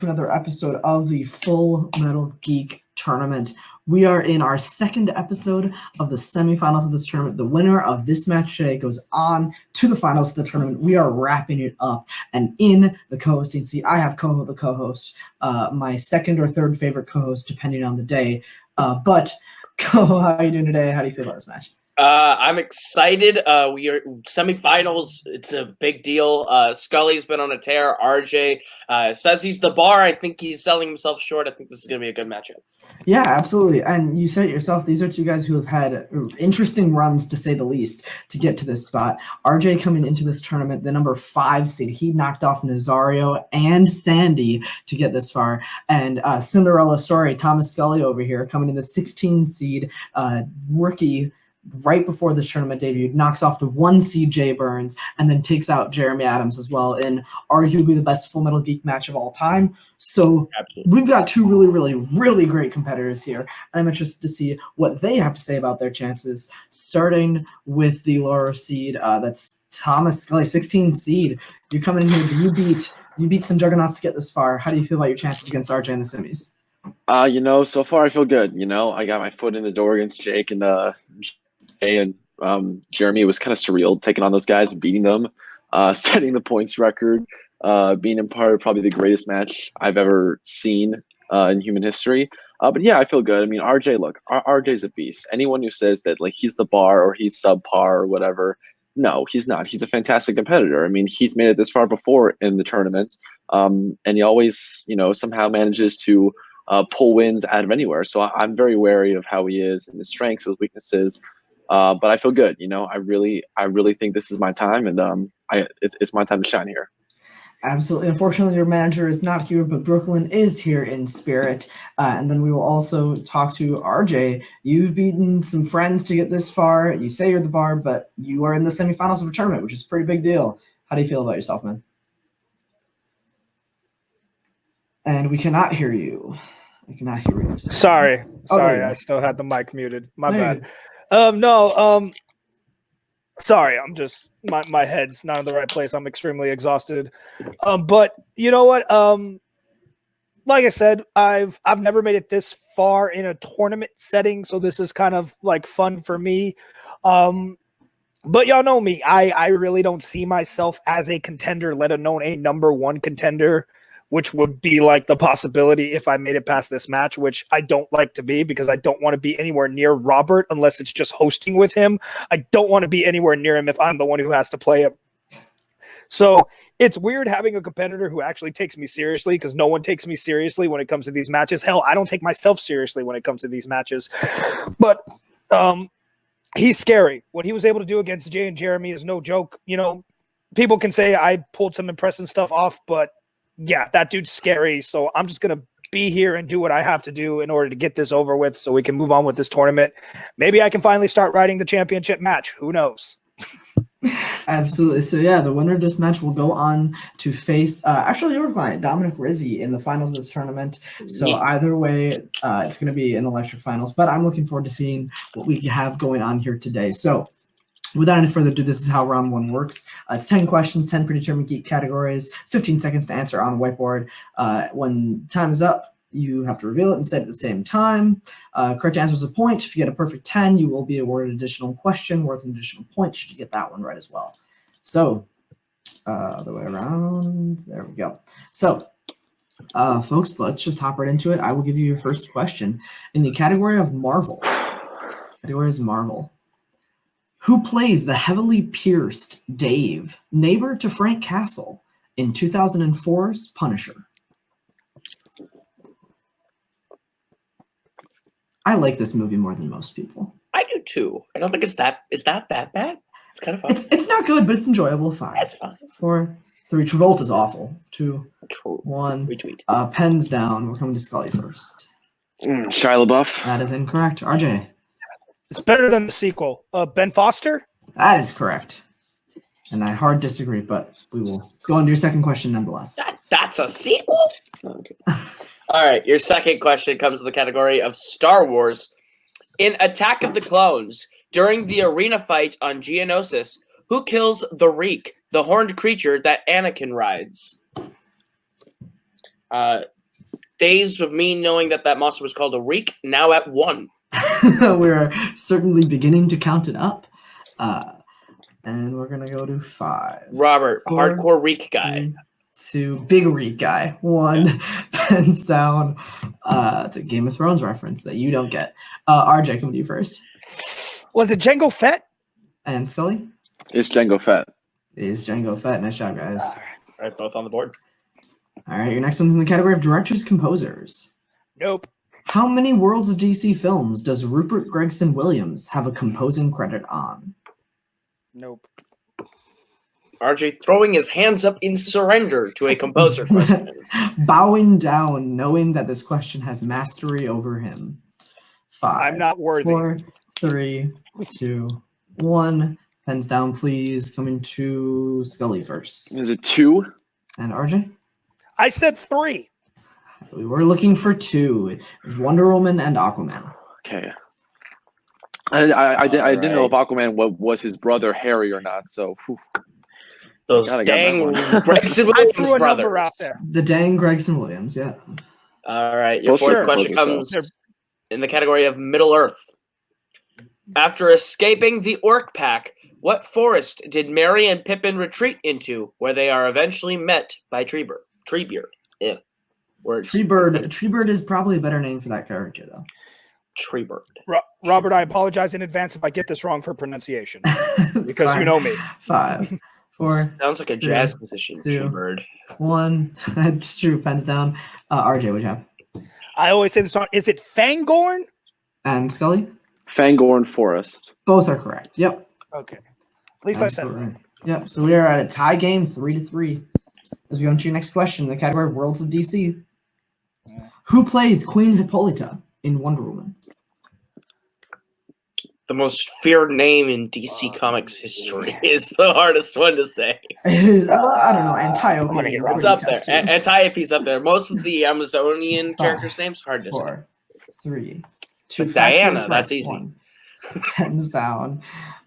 another episode of the Full Metal Geek Tournament. We are in our second episode of the semifinals of this tournament. The winner of this match today goes on to the finals of the tournament. We are wrapping it up, and in the co-hosting seat, I have the co-host, my second or third favorite co-host, depending on the day. But how are you doing today? How do you feel about this match? I'm excited. We are semifinals. It's a big deal. Scully's been on a tear. RJ says he's the bar. I think he's selling himself short. I think this is going to be a good matchup. Yeah, absolutely. And you said it yourself, these are two guys who have had interesting runs, to say the least, to get to this spot. RJ coming into this tournament, the number 5 seed, he knocked off Nazario and Sandy to get this far. And Cinderella story, Thomas Scully over here, coming in the 16 seed, rookie, right before this tournament debuted, knocks off the 1 seed Jay Burns, and then takes out Jeremy Adams as well in arguably the best Full Metal Geek match of all time. So We've got two really great competitors here, and I'm interested to see what they have to say about their chances, starting with the lower seed. That's Thomas Scully, 16 seed. You're coming in here, you beat some juggernauts to get this far. How do you feel about your chances against RJ in the semis? So far I feel good. I got my foot in the door against Jake and Jeremy. It was kind of surreal taking on those guys and beating them, setting the points record, being in part of probably the greatest match I've ever seen in human history. But yeah, I feel good. I mean, RJ, look, RJ's a beast. Anyone who says that like he's the bar or he's subpar or whatever, no, he's not. He's a fantastic competitor. I mean, he's made it this far before in the tournaments, and he always, somehow manages to pull wins out of anywhere. So I'm very wary of how he is and his strengths, his weaknesses. But I feel good. I really think this is my time, and it's my time to shine here. Absolutely. Unfortunately, your manager is not here, but Brooklyn is here in spirit. And then we will also talk to RJ. You've beaten some friends to get this far. You say you're the bar, but you are in the semifinals of a tournament, which is a pretty big deal. How do you feel about yourself, man? And we cannot hear you. I cannot hear you. Sorry. I still had the mic muted. My bad. Sorry, I'm just my head's not in the right place. I'm extremely exhausted. But you know what? Like I said, I've never made it this far in a tournament setting, so this is kind of like fun for me. But y'all know me. I really don't see myself as a contender, let alone a number 1 contender, which would be like the possibility if I made it past this match, which I don't like to be because I don't want to be anywhere near Robert unless it's just hosting with him. I don't want to be anywhere near him if I'm the one who has to play him. So it's weird having a competitor who actually takes me seriously because no one takes me seriously when it comes to these matches. Hell, I don't take myself seriously when it comes to these matches. But he's scary. What he was able to do against Jay and Jeremy is no joke. People can say I pulled some impressive stuff off, but yeah, that dude's scary. So I'm just going to be here and do what I have to do in order to get this over with so we can move on with this tournament. Maybe I can finally start writing the championship match. Who knows? Absolutely. So yeah, the winner of this match will go on to face actually your client, Dominic Rizzi, in the finals of this tournament. So either way, it's going to be an electric finals, but I'm looking forward to seeing what we have going on here today. So without any further ado, this is how round 1 works. It's 10 questions, 10 predetermined geek categories, 15 seconds to answer on a whiteboard. When time is up, you have to reveal it and say it at the same time. Correct answer is a point. If you get a perfect 10, you will be awarded an additional question worth an additional point should you get that one right as well. So, the way around. There we go. So, folks, let's just hop right into it. I will give you your first question. In the category of Marvel, category is Marvel. Who plays the heavily pierced Dave, neighbor to Frank Castle, in 2004's Punisher? I like this movie more than most people. I do too. I don't think it's that bad. It's kind of fun. It's not good, but it's enjoyable. 5. That's fine. 4, 3. Travolta's awful. 2, True. 1. Retweet. Pens down. We're coming to Scully first. Shia LaBeouf. That is incorrect. RJ. It's better than the sequel. Ben Foster? That is correct. And I hard disagree, but we will go on to your second question nonetheless. That's a sequel? Okay. All right, your second question comes to the category of Star Wars. In Attack of the Clones, during the arena fight on Geonosis, who kills the Reek, the horned creature that Anakin rides? days of me knowing that monster was called a reek, now at 1. We're certainly beginning to count it up. And we're going to go to 5. Robert, 4, hardcore reek guy. 2, big reek guy. 1, pens down. It's a Game of Thrones reference that you don't get. RJ, come to you first. Was it Django Fett? And Scully? It's Django Fett. It is Django Fett. Nice job, guys. All right, both on the board. All right, your next one's in the category of directors, composers. Nope. How many Worlds of DC films does Rupert Gregson Williams have a composing credit on? Nope. RJ throwing his hands up in surrender to a composer question. Bowing down, knowing that this question has mastery over him. 5. I'm not worthy. 4, 3, 2, 1. Pens down, please. Coming to Scully first. Is it 2? And RJ? I said 3. We were looking for 2. Wonder Woman and Aquaman. Okay. I didn't know if Aquaman was his brother Harry or not. So whew. Those Gotta dang get that Gregson I Williams threw a number brothers. out there. The dang Gregson Williams, yeah. All right, your Well, fourth sure. question Close comes in the category of Middle Earth. After escaping the Orc Pack, what forest did Merry and Pippin retreat into, where they are eventually met by Treebeard? Treebeard. Yeah. Words. Treebird is probably a better name for that character, though. Treebeard. Robert, I apologize in advance if I get this wrong for pronunciation. Because fine. you know me. 5, 4, Sounds like a jazz musician, 2, Treebeard. 1. It's true. Pens down. RJ, what you have? I always say this song. Is it Fangorn? And Scully? Fangorn Forest. Both are correct. Yep. Okay. At least I said it. Absolutely. Yep. So we are at a tie game, 3-3. As we go into your next question, the category of Worlds of DC. Who plays Queen Hippolyta in Wonder Woman? The most feared name in DC Comics history is the hardest one to say. I don't know. Antiope. It's up there. Antiope's up there. Most of the Amazonian characters' names hard to say. 4, 3, 2. But Diana, correct, that's easy. 1. Hands down.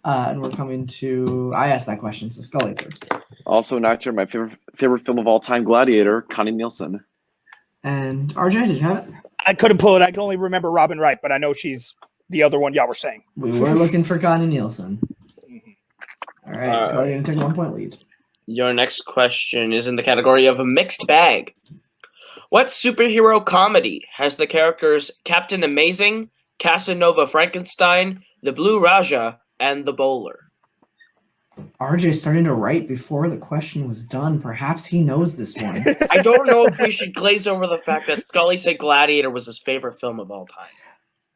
And we're coming to. I asked that question, so Scully first. Also an actor, my favorite film of all time, Gladiator, Connie Nielsen. And RJ, did you have it? I couldn't pull it. I can only remember Robin Wright, but I know she's the other one y'all were saying. We were looking for Connie Nielsen. All right, All Scully, you're going to take 1 point lead. Your next question is in the category of a mixed bag. What superhero comedy has the characters Captain Amazing, Casanova Frankenstein, the Blue Raja, and the Bowler? RJ starting to write before the question was done. Perhaps he knows this one. I don't know if we should glaze over the fact that Scully said Gladiator was his favorite film of all time.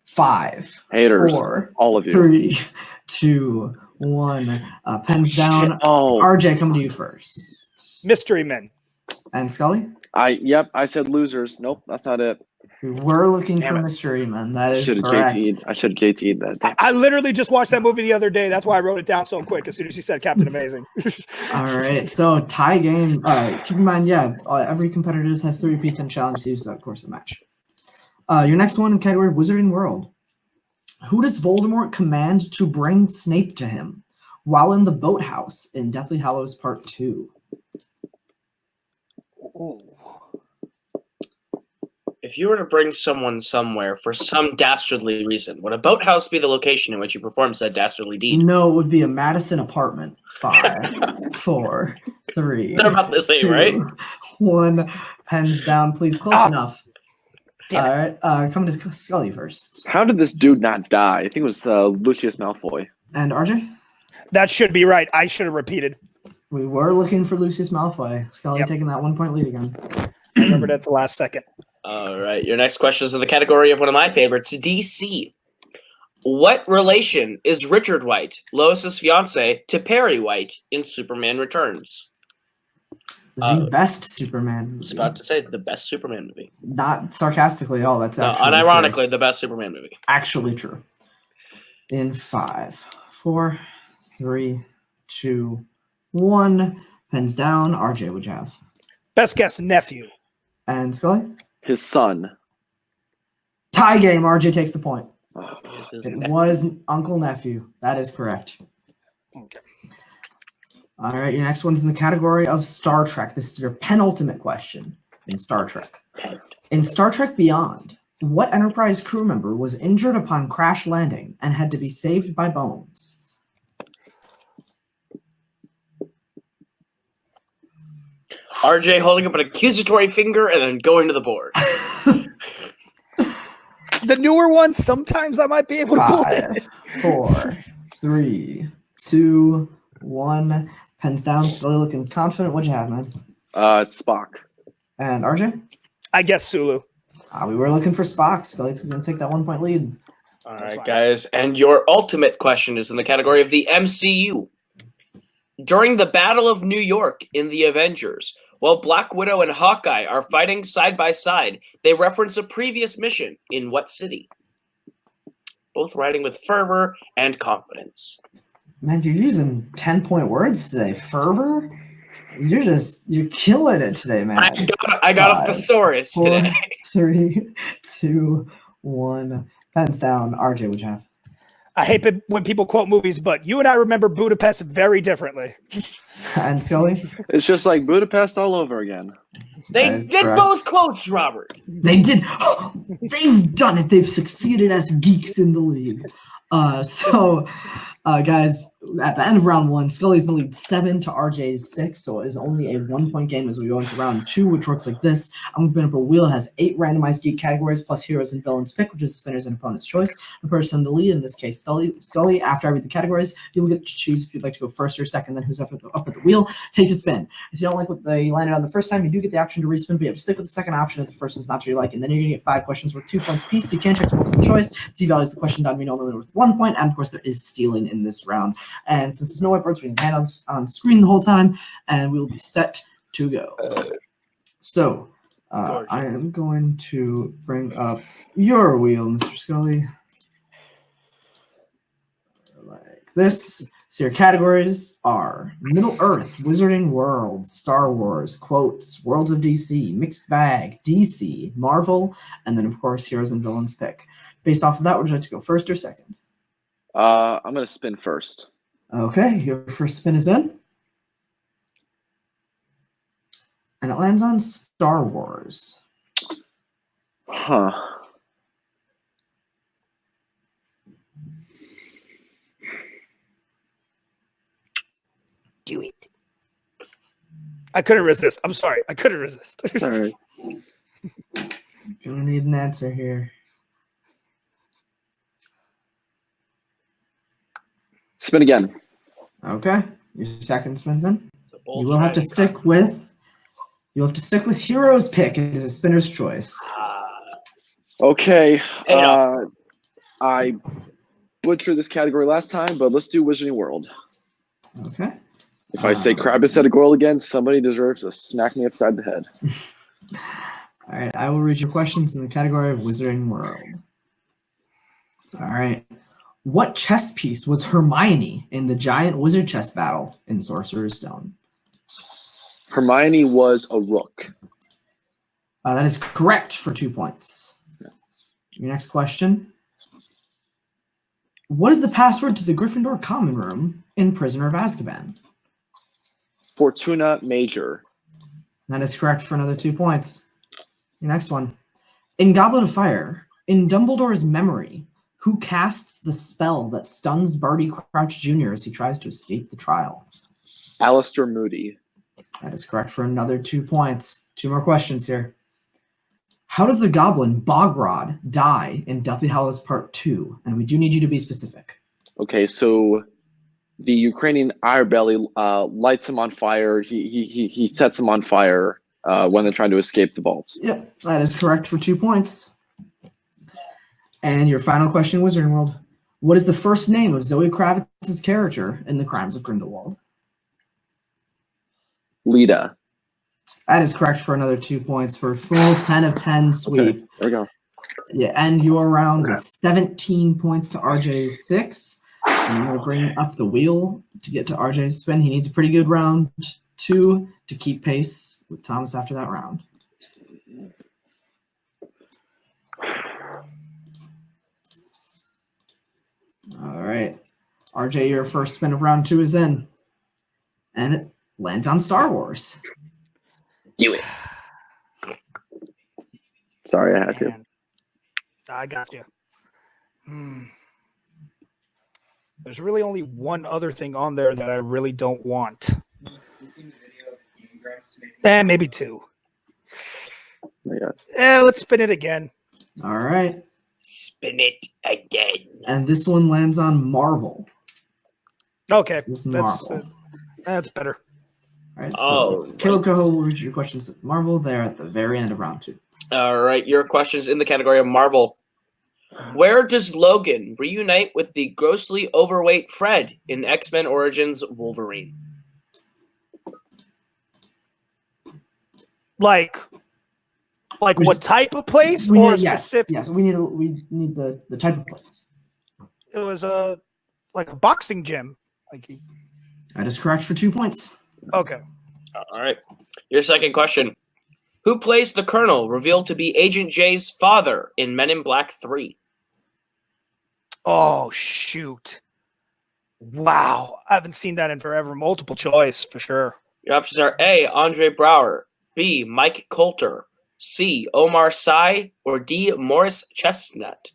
5, Haters, 4, all of you. 3, 2, 1. Pens down. Oh, RJ, come to you first. Mystery Men. And Scully? I said losers. Nope, that's not it. We were looking Damn for it. Mystery Men. That is Should have correct. JT'd. I should have JT'd that. Damn. I literally just watched that movie the other day. That's why I wrote it down so quick as soon as you said Captain Amazing. All right, so tie game. Keep in mind, every competitor does have 3 repeats and challenge to use that course of match. Your next one in the category Wizarding World. Who does Voldemort command to bring Snape to him while in the boathouse in Deathly Hallows Part 2? If you were to bring someone somewhere for some dastardly reason, would a boathouse be the location in which you perform said dastardly deed? No, it would be a Madison apartment. 5, 4, 3. They're about the same, 2, right? 1. Pens down, please. Close enough. Damn All right, coming to Scully first. How did this dude not die? I think it was Lucius Malfoy. And RJ? That should be right. I should have repeated. We were looking for Lucius Malfoy. Scully Yep. taking that 1 point lead again. I remembered at the last second. All right, your next question is in the category of one of my favorites, DC. What relation is Richard White, Lois's fiance, to Perry White in Superman Returns? The best Superman I was movie. about to say the best Superman movie. Not sarcastically at all. That's No, actually unironically, the best Superman movie. true. Actually true. In 5, 4, 3, 2, 1. Pens down. RJ, would you have? Best guess nephew. And Scully? His son. Tie game. RJ takes the point. This is It nephew. was Uncle Nephew. That is correct. Okay. All right, your next one's in the category of Star Trek. This is your penultimate question in Star Trek. In Star Trek Beyond, what Enterprise crew member was injured upon crash landing and had to be saved by Bones? RJ holding up an accusatory finger and then going to the board. The newer ones, sometimes I might be able to pull it. 5, 4, 3, 2, 1. Pens down. Still looking confident. What'd you have, man? It's Spock. And RJ? I guess Sulu. We were looking for Spock. Scully's going to take that 1 point lead. All That's right, fine. guys. And your ultimate question is in the category of the MCU. During the Battle of New York in the Avengers, while Black Widow and Hawkeye are fighting side by side, they reference a previous mission in what city? Both writing with fervor and confidence. Man, you're using 10-point words today. Fervor? You're killing it today, man. I got a 5, thesaurus 4, today. 3, 2, 1. Pens down. RJ, what'd you have? I hate it when people quote movies, but you and I remember Budapest very differently. And Scully? It's just like Budapest all over again. They That is did correct. both quotes, Robert. They did. They've done it. They've succeeded as geeks in the league. Guys, at the end of round 1, Scully's in the lead 7 to RJ's 6, so it is only a 1-point game as we go into round 2, which works like this. I'm going to bring up a wheel. It has 8 randomized geek categories plus heroes and villains pick, which is spinners and opponent's choice. The person in the lead, in this case, Scully, after I read the categories, you will get to choose if you'd like to go first or second, then who's up at the wheel takes a spin. If you don't like what they landed on the first time, you do get the option to respin, but you have to stick with the second option if the first one's not what you like, and then you're going to get 5 questions worth 2 points apiece, so you can check the multiple choice. Devalues the question down to be only worth 1 point, and of course there is stealing in this round. And since there's no whiteboards, we can hand on screen the whole time, and we'll be set to go. So, I am going to bring up your wheel, Mr. Scully. Like this. So your categories are Middle Earth, Wizarding World, Star Wars, Quotes, Worlds of DC, Mixed Bag, DC, Marvel, and then, of course, Heroes and Villains pick. Based off of that, would you like to go first or second? I'm going to spin first. Okay, your first spin is in. And it lands on Star Wars. Huh. Do it. I couldn't resist. I'm sorry. I couldn't resist. All right. Gonna need an answer here. Spin again. Okay, your second spin's in. It's a bold You will have to strategy. stick with. You'll have to stick with Hero's pick. It is a spinner's choice. Okay. Hey, I butchered this category last time, but let's do Wizarding World. Okay. If I say Krabbis at a goal again, somebody deserves to smack me upside the head. All right, I will read your questions in the category of Wizarding World. All right. What chess piece was Hermione in the giant wizard chess battle in Sorcerer's Stone? Hermione was a rook. That is correct for 2 points. Your next question. What is the password to the Gryffindor common room in Prisoner of Azkaban? Fortuna Major. That is correct for another 2 points. Your next one. In Goblet of Fire, in Dumbledore's memory, who casts the spell that stuns Barty Crouch Jr. as he tries to escape the trial? Alistair Moody. That is correct for another 2 points. 2 more questions here. How does the goblin Bogrod die in Deathly Hallows Part 2? And we do need you to be specific. Okay, so the Ukrainian Irebelly lights him on fire. He sets him on fire when they're trying to escape the vault. Yep, that is correct for 2 points. And your final question, Wizarding World. What is the first name of Zoe Kravitz's character in The Crimes of Grindelwald? Lita. That is correct for another 2 points for a full 10 of 10 sweep. Okay, there we go. Yeah, end your round with 17 points to RJ's 6. I'm going to bring up the wheel to get to RJ's spin. He needs a pretty good round 2 to keep pace with Thomas after that round. All right. RJ, your first spin of round 2 is in. And it lands on Star Wars. Do it. Sorry, I had to. Man. I got you. There's really only one other thing on there that I really don't want. Maybe two. Yeah. Let's spin it again. All right. Spin it again. And this one lands on Marvel. Okay, This is Marvel. That's better. All right. So, Oh, Caleb Coho will read your questions at Marvel there at the very end of round 2. All right, your questions in the category of Marvel. Where does Logan reunite with the grossly overweight Fred in X-Men Origins Wolverine? Like what type of place? We Or need, yes, specific? yes. We need the type of place. It was like a boxing gym. That is correct for 2 points. Okay. All right, your second question. Who plays the Colonel, revealed to be Agent J's father in Men in Black 3? Oh, shoot. Wow. I haven't seen that in forever. Multiple choice, for sure. Your options are A, Andre Brower, B, Mike Coulter, C, Omar Sy, or D, Morris Chestnut.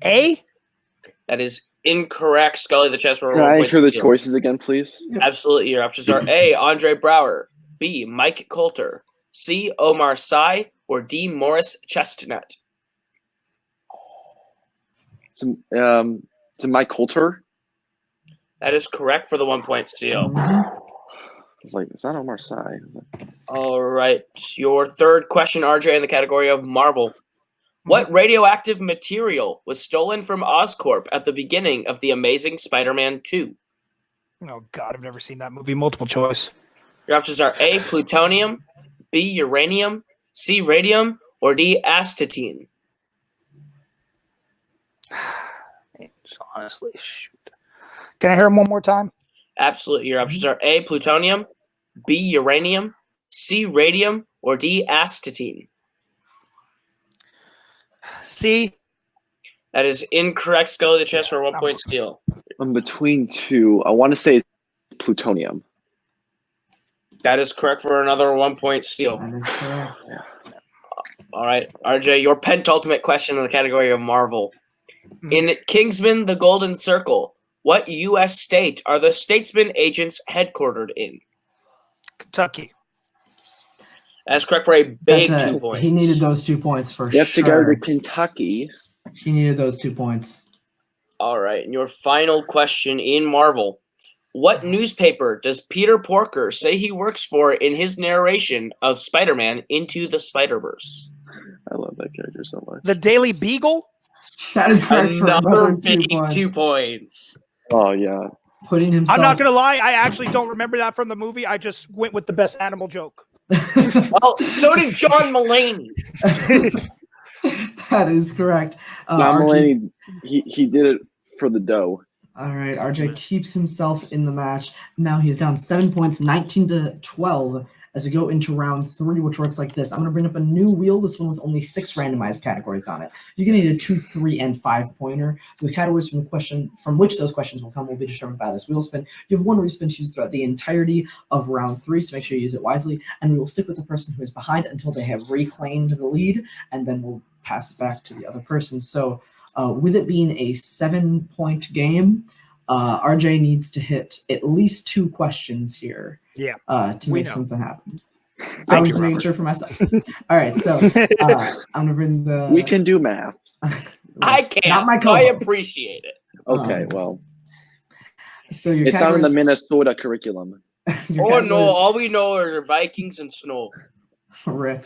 A? That is incorrect. Scully, the chess roll. Can I hear the choices again, please? Absolutely. Your options are A, Andre Brower, B, Mike Coulter, C, Omar Sy, or D, Morris Chestnut. To Mike Coulter. That is correct for the 1 point steal. I was like, it's not Omar Sy. All right. Your third question, RJ, in the category of Marvel. What radioactive material was stolen from Oscorp at the beginning of The Amazing Spider-Man 2? Oh, God, I've never seen that movie. Multiple choice. Your options are A, plutonium, B, uranium, C, radium, or D, astatine. Honestly, shoot. Can I hear him one more time? Absolutely. Your options are A, plutonium, B, uranium, C, radium, or D, astatine. C. That is incorrect. Scully the chess for a 1 point steal. I'm between two. I want to say it's plutonium. That is correct for another 1 point steal. That is correct. All right, RJ, your pentultimate question in the category of Marvel. In Kingsman: The Golden Circle, what U.S. state are the Statesman agents headquartered in? Kentucky. That's correct for a big 2 points. He needed those 2 points for You have sure. to go to Kentucky. He needed those 2 points. All right, and your final question in Marvel. What newspaper does Peter Porker say he works for in his narration of Spider-Man Into the Spider-Verse? I love that character so much. The Daily Beagle? That is correct for Another another 2 big points. 2 points. Oh, yeah. Putting himself. I'm not going to lie. I actually don't remember that from the movie. I just went with the best animal joke. Well, so did John Mulaney. That is correct. John RJ, Mulaney, he did it for the dough. all right, RJ keeps himself in the match. Now he's down 7 points, 19-12, as we go into round 3, which works like this. I'm going to bring up a new wheel, this one with only 6 randomized categories on it. You're going to need a 2, 3, and 5 pointer. The categories from which those questions will come will be determined by this wheel spin. You have 1 respin to use throughout the entirety of round 3, so make sure you use it wisely. And we will stick with the person who is behind until they have reclaimed the lead, and then we'll pass it back to the other person. So with it being a 7-point game, RJ needs to hit at least 2 questions here. Yeah, to make something happen. Thank I was you, making Robert. sure for myself. All right, so I'm gonna bring the. We can do math. I can't. Not my so I co-host. appreciate it. Okay, well, So your it's not in the categories- Minnesota curriculum. your Oh no! categories- All we know are Vikings and snow. Rip.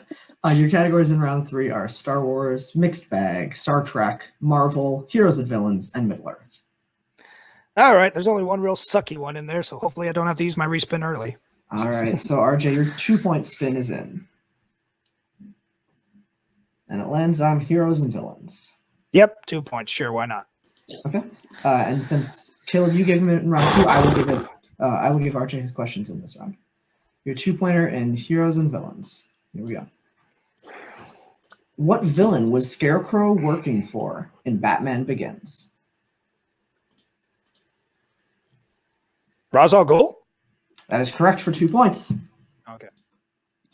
Your categories in round 3 are Star Wars, Mixed Bag, Star Trek, Marvel, Heroes and Villains, and Middle Earth. All right. There's only one real sucky one in there, so hopefully I don't have to use my respin early. All right, so RJ, your 2-point spin is in. And it lands on Heroes and Villains. Yep, 2 points. Sure, why not? Okay. And since Caleb, you gave him it in round 2, I will give RJ his questions in this round. Your 2-pointer in Heroes and Villains. Here we go. What villain was Scarecrow working for in Batman Begins? Ra's al Ghul? That is correct for 2 points. Okay.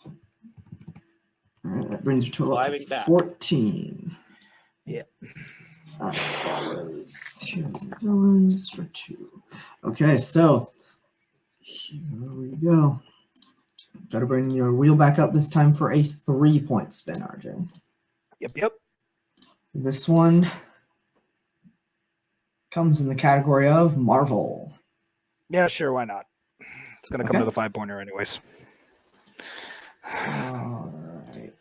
All right, that brings your total up Climbing to back. 14. Yeah. Heroes and villains for 2. Okay, so here we go. Got to bring your wheel back up this time for a 3-point spin, RJ. Yep. This one comes in the category of Marvel. Yeah, sure. Why not? It's going to come Okay. to the 5-pointer anyways. All right.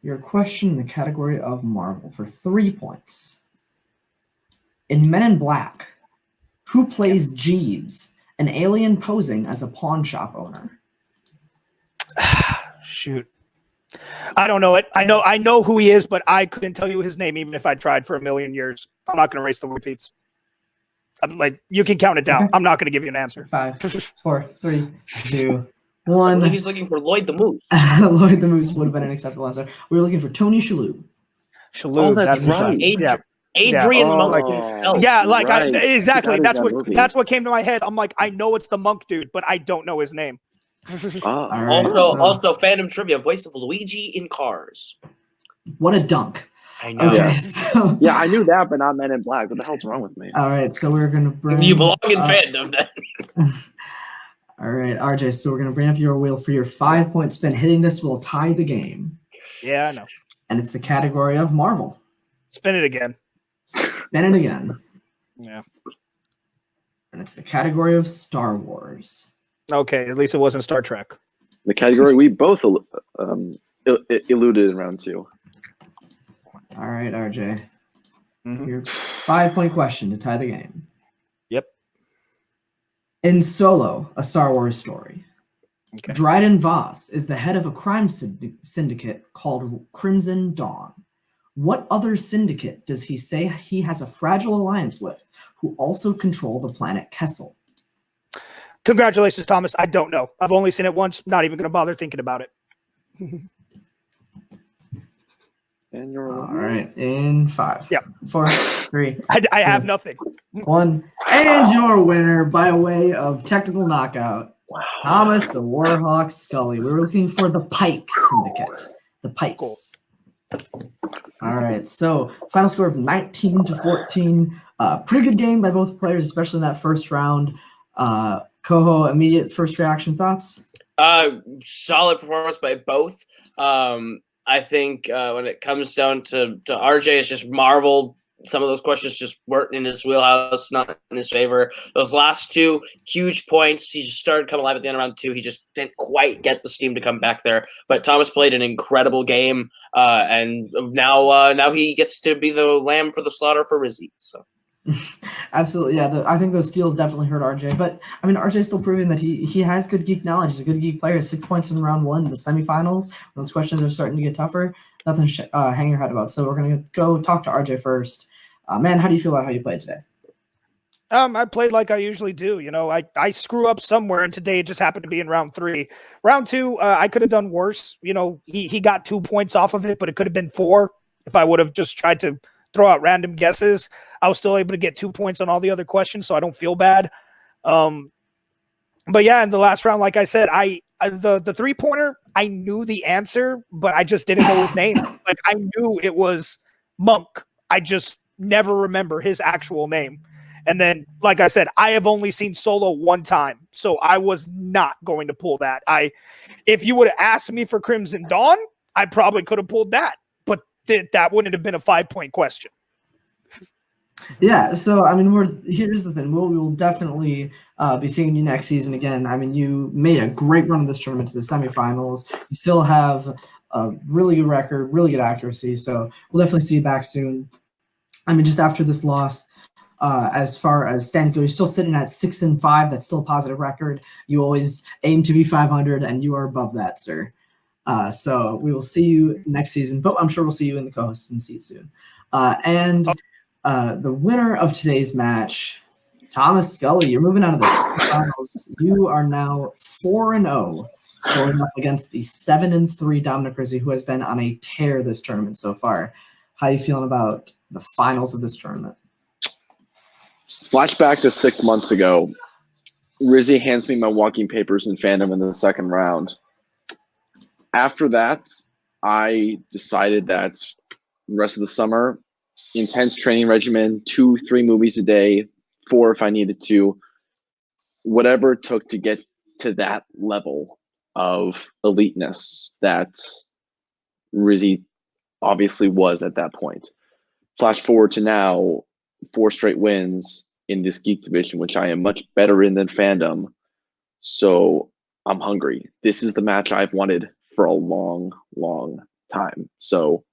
Your question in the category of Marvel for 3 points. In Men in Black, who plays Jeeves, an alien posing as a pawn shop owner? Shoot. I don't know it. I know who he is, but I couldn't tell you his name even if I tried for a million years. I'm not going to race the repeats. I'm like, you can count it down. Okay. I'm not going to give you an answer. 5, 4, 3, 2, I 1. believe he's looking for Lloyd the Moose. Lloyd the Moose would have been an acceptable answer. We were looking for Tony Shalhoub. Shalhoub, that's right. Adrian Oh, Monk himself. Yeah, like right. exactly. That is that movie. That's what came to my head. I'm like, I know it's the monk dude, but I don't know his name. All right. Also, fandom trivia, voice of Luigi in Cars. What a dunk. I know. Okay, Yeah. so Yeah, I knew that, but not Men in Black. What the hell's wrong with me? all right, so we're gonna bring You belong in up- fandom then. All right, RJ. So we're gonna bring up your wheel for your 5-point spin. Hitting this will tie the game, Yeah, I know. and it's the category of Marvel. Spin it again. Spin it again, Yeah. and it's the category of Star Wars. Okay, at least it wasn't Star Trek. The category we both eluded in round 2. All right, RJ. Mhm. Your 5-point question to tie the game. Yep. In Solo, a Star Wars story, Okay. Dryden Voss is the head of a crime syndicate called Crimson Dawn. What other syndicate does he say he has a fragile alliance with, who also control the planet Kessel? Congratulations, Thomas. I don't know. I've only seen it once. Not even going to bother thinking about it. And you're All right, in 5, Yep. 4, 3, I have nothing. 1, and your winner by way of technical knockout, Thomas the Warhawk Scully. We were looking for the Pike Syndicate. The Pikes. All right, so final score of 19-14. Pretty good game by both players, especially in that first round. Coho, immediate first reaction thoughts? Solid performance by both. I think when it comes down to RJ, it's just Marvel. Some of those questions just weren't in his wheelhouse, not in his favor. Those last 2 huge points, he just started coming alive at the end of round 2. He just didn't quite get the steam to come back there. But Thomas played an incredible game, and now he gets to be the lamb for the slaughter for Rizzy. So. Absolutely, yeah. I think those steals definitely hurt RJ, but I mean, RJ's still proving that he has good geek knowledge. He's a good geek player. 6 points in round 1, the semifinals. Those questions are starting to get tougher. Nothing to hang your head about. So we're gonna go talk to RJ first. Man, how do you feel about how you played today? I played like I usually do. You know, I screw up somewhere, and today it just happened to be in round 3. Round 2, I could have done worse. You know, he got 2 points off of it, but it could have been 4 if I would have just tried to throw out random guesses. I was still able to get 2 points on all the other questions, so I don't feel bad. But yeah, in the last round, like I said, the 3-pointer, I knew the answer, but I just didn't know his name. Like, I knew it was Monk. I just never remember his actual name. And then, like I said, I have only seen Solo 1 time, so I was not going to pull that. If you would have asked me for Crimson Dawn, I probably could have pulled that, but that wouldn't have been a 5-point question. Yeah, so I mean, here's the thing. We will definitely be seeing you next season again. I mean, you made a great run of this tournament to the semifinals. You still have a really good record, really good accuracy. So we'll definitely see you back soon. I mean, just after this loss, as far as standings go, you're still sitting at 6-5. That's still a positive record. You always aim to be 500, and you are above that, sir. So we will see you next season, but I'm sure we'll see you in the co-hosting seat soon. The winner of today's match, Thomas Scully, you're moving out of the semifinals. You are now 4-0, going up against the 7-3 Dominic Rizzi, who has been on a tear this tournament so far. How are you feeling about the finals of this tournament? Flashback to 6 months ago. Rizzy hands me my walking papers in fandom in the second round. After that, I decided that the rest of the summer, intense training regimen, 2-3 movies a day, 4 if I needed to, whatever it took to get to that level of eliteness that Rizzy obviously was at that point. Flash forward to now, 4 straight wins in this Geek division, which I am much better in than fandom. So I'm hungry. This is the match I've wanted for a long, long time. So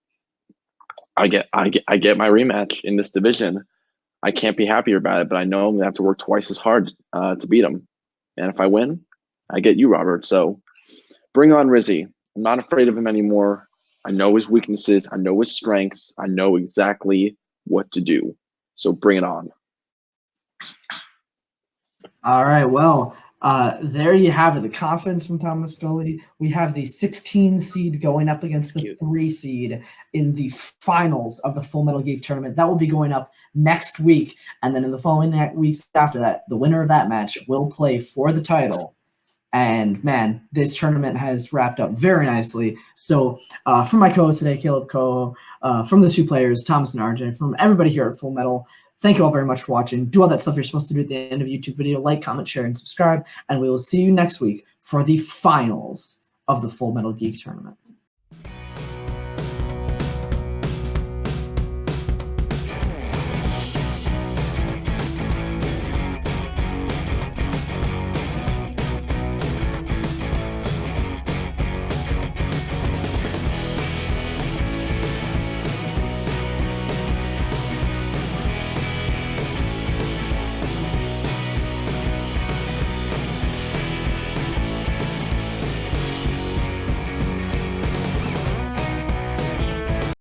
I get my rematch in this division. I can't be happier about it, but I know I'm gonna have to work twice as hard to beat him. And if I win, I get you, Robert. So bring on Rizzy. I'm not afraid of him anymore. I know his weaknesses. I know his strengths. I know exactly what to do. So bring it on. All right. Well, there you have it. The confidence from Thomas Scully. We have the 16 seed going up against the 3 seed in the finals of the Full Metal Geek tournament. That will be going up next week. And then in the following weeks after that, the winner of that match will play for the title. And man, this tournament has wrapped up very nicely. So from my co-host today, Caleb Coe, from the 2 players, Thomas and RJ, from everybody here at Full Metal, thank you all very much for watching. Do all that stuff you're supposed to do at the end of a YouTube video. Like, comment, share, and subscribe. And we will see you next week for the finals of the Full Metal Geek tournament.